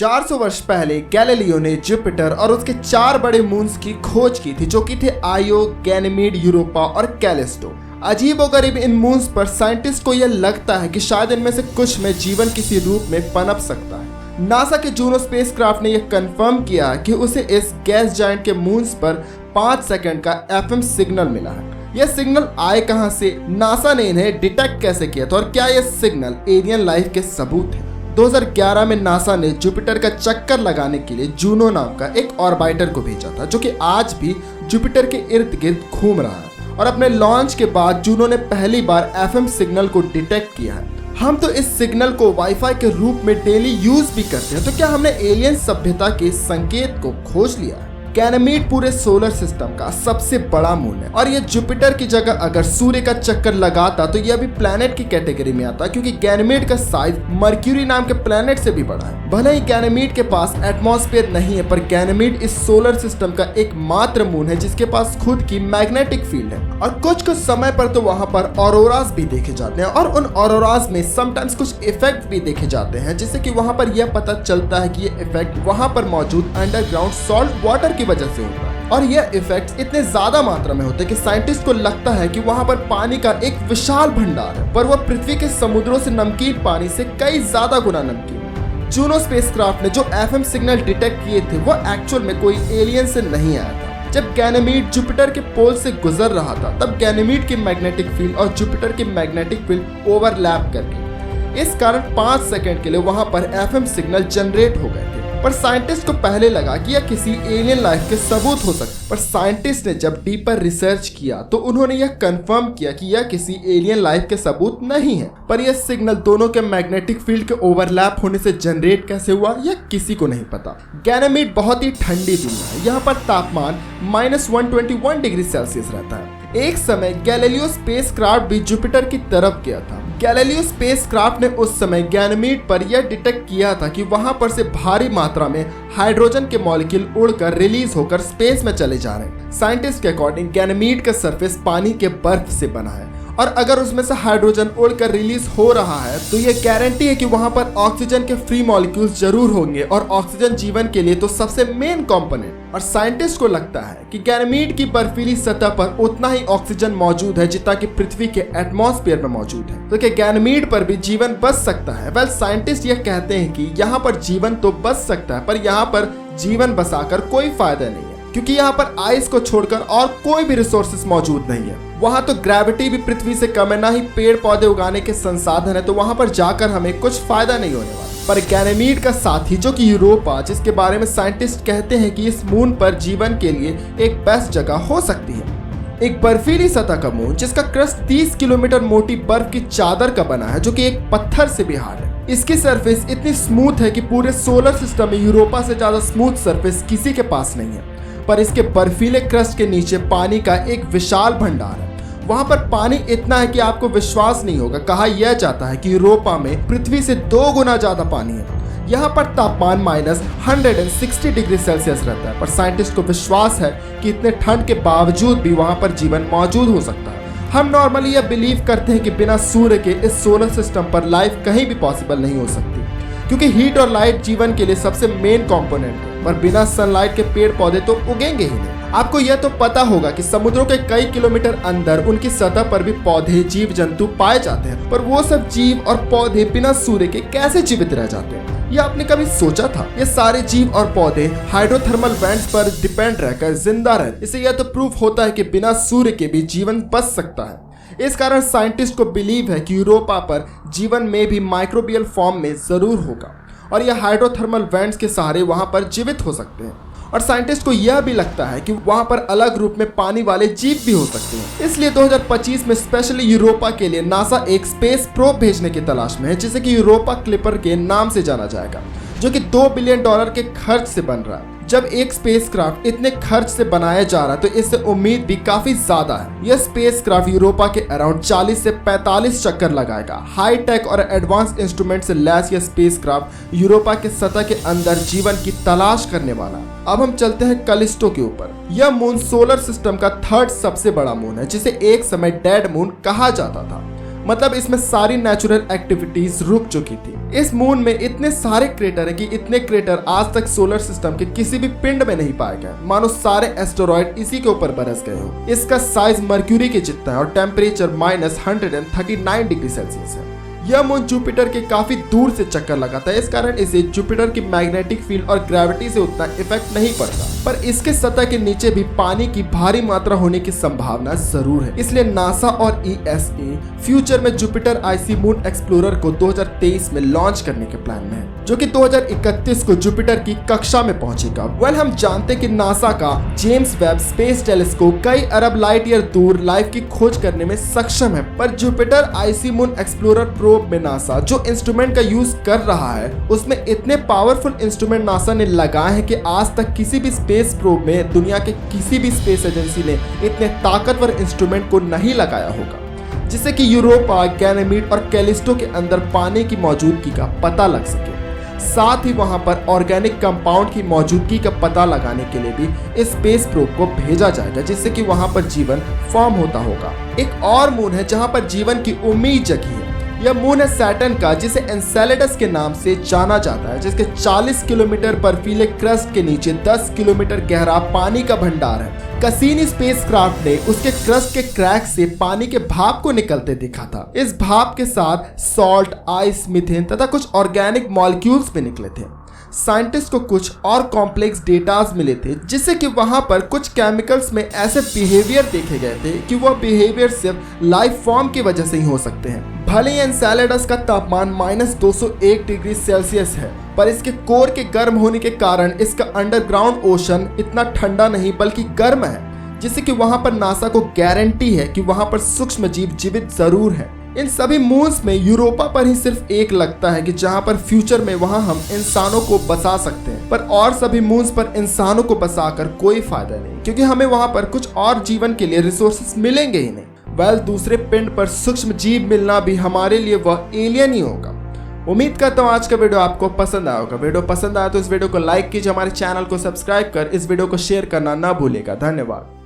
400 वर्ष पहले गैलीलियो ने जुपिटर और उसके 4 बड़े मून्स की खोज की थी, जो कि थे आयो, गैनीमेड, यूरोपा और कैलिस्टो। अजीबोगरीब इन मून्स पर साइंटिस्ट को यह लगता है कि शायद इनमें से कुछ में जीवन किसी रूप में पनप सकता है। नासा के जूनो स्पेसक्राफ्ट ने यह कंफर्म किया कि उसे इस गैस जायंट के मून्स पर 5 सेकंड का एफएम सिग्नल मिला है। यह सिग्नल आए कहां से, नासा ने इन्हें डिटेक्ट कैसे किया था और क्या यह सिग्नल एलियन लाइफ के सबूत है? 2011 में नासा ने जुपिटर का चक्कर लगाने के लिए जूनो नाम का एक ऑर्बिटर को भेजा था, जो कि आज भी जुपिटर के इर्द गिर्द घूम रहा है। और अपने लॉन्च के बाद जूनो ने पहली बार एफएम सिग्नल को डिटेक्ट किया है। हम तो इस सिग्नल को वाईफाई के रूप में डेली यूज भी करते हैं, तो क्या हमने एलियन सभ्यता के संकेत को खोज लिया है? गैनीमेड पूरे सोलर सिस्टम का सबसे बड़ा मून है और ये जुपिटर की जगह अगर सूर्य का चक्कर लगाता तो यह भी प्लैनेट की कैटेगरी में आता, क्योंकि गैनीमेड का साइज मर्क्यूरी नाम के प्लैनेट से भी बड़ा है। भले ही गैनीमेड के पास एटमॉस्फेयर नहीं है, पर गैनीमेड इस सोलर सिस्टम का एकमात्र मून है जिसके पास खुद की मैग्नेटिक फील्ड है। और कुछ समय पर तो वहाँ पर ऑरोरास भी देखे जाते हैं और उन ऑरोरास में समटाइम्स कुछ इफेक्ट भी देखे जाते हैं, जिससे कि वहाँ पर यह पता चलता है कि ये इफेक्ट वहाँ पर मौजूद अंडरग्राउंड सॉल्ट वाटर वजह से होता है। और यह इफेक्ट्स इतने ज्यादा मात्रा में होते हैं कि साइंटिस्ट को लगता है कि वहां पर पानी का एक विशाल भंडार है, पर वह पृथ्वी के समुद्रों से नमकीन पानी से कई ज्यादा गुना नमकीन है। जूनो स्पेसक्राफ्ट ने जो एफएम सिग्नल डिटेक्ट किए थे वो एक्चुअल में कोई एलियन से नहीं आया था। जब गैनीमेड जुपिटर के पोल से गुजर रहा था तब गैनीमेड की मैग्नेटिक फील्ड और जुपिटर की मैग्नेटिक फील्ड ओवरलैप कर गई। इस कारण 5 सेकंड के लिए वहां पर एफएम सिग्नल जनरेट हो गए थे। पर साइंटिस्ट को पहले लगा कि यह किसी एलियन लाइफ के सबूत हो सकते, पर साइंटिस्ट ने जब डीपर रिसर्च किया तो उन्होंने यह कंफर्म किया कि यह किसी एलियन लाइफ के सबूत नहीं है। पर यह सिग्नल दोनों के मैग्नेटिक फील्ड के ओवरलैप होने से जनरेट कैसे हुआ यह किसी को नहीं पता। गैनीमेड बहुत ही ठंडी दुनिया है, यहाँ पर तापमान -121 डिग्री सेल्सियस रहता है। एक समय गैलीलियो स्पेसक्राफ्ट भी जुपिटर की तरफ गया था। गैलीलियो स्पेसक्राफ्ट ने उस समय गैनीमेड पर यह डिटेक्ट किया था कि वहां पर से भारी मात्रा में हाइड्रोजन के मॉलिक्यूल उड़कर रिलीज होकर स्पेस में चले जा रहे हैं। साइंटिस्ट के अकॉर्डिंग गैनीमेड का सरफेस पानी के बर्फ से बना है और अगर उसमें से हाइड्रोजन उड़कर रिलीज हो रहा है तो यह गारंटी है कि वहां पर ऑक्सीजन के फ्री मॉलिक्यूल्स जरूर होंगे और ऑक्सीजन जीवन के लिए तो सबसे मेन कंपोनेंट। और साइंटिस्ट को लगता है कि गैनीमेड की बर्फीली सतह पर उतना ही ऑक्सीजन मौजूद है जितना कि पृथ्वी के एटमॉस्फेयर में मौजूद है, तो क्या गैनीमेड पर भी जीवन बच सकता है? वेल, साइंटिस्ट यह कहते हैं कि यहाँ पर जीवन तो बच सकता है, पर यहाँ पर जीवन बसाकर कोई फायदा नहीं है, क्योंकि यहाँ पर आइस को छोड़कर और कोई भी रिसोर्सेस मौजूद नहीं है। वहाँ तो ग्रेविटी भी पृथ्वी से कम है, ना ही पेड़ पौधे उगाने के संसाधन है, तो वहाँ पर जाकर हमें कुछ फायदा नहीं होने वाला। पर गैनीमेड का साथी जो कि यूरोपा, जिसके बारे में साइंटिस्ट कहते हैं कि इस मून पर जीवन के लिए एक बेस्ट जगह हो सकती है। एक बर्फीली सतह का मून जिसका क्रस्ट 30 किलोमीटर मोटी बर्फ की चादर का बना है, जो कि एक पत्थर से भी हार्ड है। इसकी सरफेस इतनी स्मूथ है कि पूरे सोलर सिस्टम में यूरोपा से ज्यादा स्मूथ सरफेस किसी के पास नहीं है। पर इसके बर्फीले क्रस्ट के नीचे पानी का एक विशाल भंडार है। वहां पर पानी इतना है कि आपको विश्वास नहीं होगा। कहा यह जाता है कि यूरोपा में पृथ्वी से 2 गुना ज्यादा पानी है। यहाँ पर तापमान -160 डिग्री सेल्सियस रहता है, पर साइंटिस्ट को विश्वास है कि इतने ठंड के बावजूद भी वहां पर जीवन मौजूद हो सकता है। हम नॉर्मली यह बिलीव करते हैं कि बिना सूर्य के इस सोलर सिस्टम पर लाइफ कहीं भी पॉसिबल नहीं हो सकती, क्योंकि हीट और लाइट जीवन के लिए सबसे मेन कंपोनेंट है, पर बिना सनलाइट के पेड़ पौधे तो उगेंगे ही नहीं। आपको यह तो पता होगा कि समुद्रों के कई किलोमीटर अंदर उनकी सतह पर भी पौधे, जीव जंतु पाए जाते हैं, पर वो सब जीव और पौधे बिना सूर्य के कैसे जीवित रह जाते हैं? यह आपने कभी सोचा था? ये सारे जीव और पौधे हाइड्रोथर्मल वेंट्स पर डिपेंड रहकर जिंदा रहे। इससे यह तो प्रूफ होता है कि बिना सूर्य के भी जीवन बच सकता है। इस कारण साइंटिस्ट को बिलीव है कि यूरोपा पर जीवन में भी माइक्रोबियल फॉर्म में जरूर होगा और यह हाइड्रोथर्मल वेंट्स के सहारे वहां पर जीवित हो सकते हैं। और साइंटिस्ट को यह भी लगता है कि वहां पर अलग रूप में पानी वाले जीव भी हो सकते हैं। इसलिए 2025 में स्पेशली यूरोपा के लिए नासा एक स्पेस प्रोब भेजने की तलाश में है, जिसे कि यूरोपा क्लिपर के नाम से जाना जाएगा, जो कि $2 बिलियन के खर्च से बन रहा है। जब एक स्पेसक्राफ्ट इतने खर्च से बनाया जा रहा है तो इससे उम्मीद भी काफी ज्यादा है। यह स्पेसक्राफ्ट यूरोपा के अराउंड 40 से 45 चक्कर लगाएगा। हाई टेक और एडवांस इंस्ट्रूमेंट से लैस यह स्पेसक्राफ्ट यूरोपा के सतह के अंदर जीवन की तलाश करने वाला है। अब हम चलते हैं कैलिस्टो के ऊपर। यह मून सोलर सिस्टम का 3rd सबसे बड़ा मून है, जिसे एक समय डेड मून कहा जाता था। मतलब इसमें सारी नेचुरल एक्टिविटीज रुक चुकी थी। इस मून में इतने सारे क्रेटर है कि इतने क्रेटर आज तक सोलर सिस्टम के किसी भी पिंड में नहीं पाए गए, मानो सारे एस्टेरॉयड इसी के ऊपर बरस गए हो। इसका साइज मर्क्यूरी के जितना है और टेम्परेचर -139 डिग्री सेल्सियस है। यह मून जुपिटर के काफी दूर से चक्कर लगाता है, इस कारण इसे जुपिटर की मैग्नेटिक फील्ड और ग्रेविटी से उतना इफेक्ट नहीं पड़ता, पर इसके सतह के नीचे भी पानी की भारी मात्रा होने की संभावना जरूर है। इसलिए नासा और ESA फ्यूचर में जुपिटर आईसी मून एक्सप्लोरर को 2023 में लॉन्च करने के प्लान में है, जो कि 2031 को जुपिटर की कक्षा में पहुंचेगा। हम जानते हैं कि नासा का जेम्स वेब स्पेस टेलीस्कोप कई अरब लाइट ईयर दूर लाइफ की खोज करने में सक्षम है, पर Jupiter IC moon explorer probe में नासा जो इंस्ट्रूमेंट का यूज कर रहा है उसमें इतने पावरफुल इंस्ट्रूमेंट नासा ने लगाए हैं कि आज तक किसी भी स्पेस प्रोब में दुनिया के किसी भी स्पेस एजेंसी ने इतने ताकतवर इंस्ट्रूमेंट को नहीं लगाया होगा, जिससे कि यूरोपा, गैनेमीड और कैलिस्टो के अंदर पानी की मौजूदगी का पता लग सके। साथ ही वहां पर ऑर्गेनिक कंपाउंड की मौजूदगी का पता लगाने के लिए भी इस स्पेस प्रोब को भेजा जाएगा, जिससे कि वहां पर जीवन फॉर्म होता होगा। एक और मून है जहां पर जीवन की उम्मीद जगी है। यह मून है सैटर्न का, जिसे एनसेलेडस के नाम से जाना जाता है, जिसके 40 किलोमीटर बर्फीले क्रस्ट के नीचे 10 किलोमीटर गहरा पानी का भंडार है। कैसिनी स्पेसक्राफ्ट ने उसके क्रस्ट के क्रैक से पानी के भाप को निकलते देखा था। इस भाप के साथ सॉल्ट, आइस, मीथेन तथा कुछ ऑर्गेनिक मॉलिक्यूल्स भी निकले थे। साइंटिस्ट को कुछ और कॉम्प्लेक्स डेटाज मिले थे, जिससे कि वहां पर कुछ केमिकल्स में ऐसे बिहेवियर देखे गए थे कि वह बिहेवियर सिर्फ लाइफ फॉर्म की वजह से ही हो सकते हैं। भले ही एनसेलेडस का तापमान -201 डिग्री सेल्सियस है, पर इसके कोर के गर्म होने के कारण इसका अंडरग्राउंड ओशन इतना ठंडा नहीं बल्कि गर्म है, जिससे कि वहां पर नासा को गारंटी है कि वहां पर सूक्ष्म जीव जीवित जरूर है। इन सभी मून्स में यूरोपा पर ही सिर्फ एक लगता है कि जहां पर फ्यूचर में वहां हम इंसानों को बसा सकते हैं, पर और सभी मून्स पर इंसानों को बसाकर कोई फायदा नहीं, क्योंकि हमें वहां पर कुछ और जीवन के लिए रिसोर्सेस मिलेंगे ही नहीं। दूसरे पिंड पर सूक्ष्म जीव मिलना भी हमारे लिए वह एलियन ही होगा। उम्मीद करता हूँ आज का वीडियो आपको पसंद आया होगा। वीडियो पसंद आया तो इस वीडियो को लाइक कीजिए, हमारे चैनल को सब्सक्राइब कर इस वीडियो को शेयर करना ना भूलिएगा। धन्यवाद।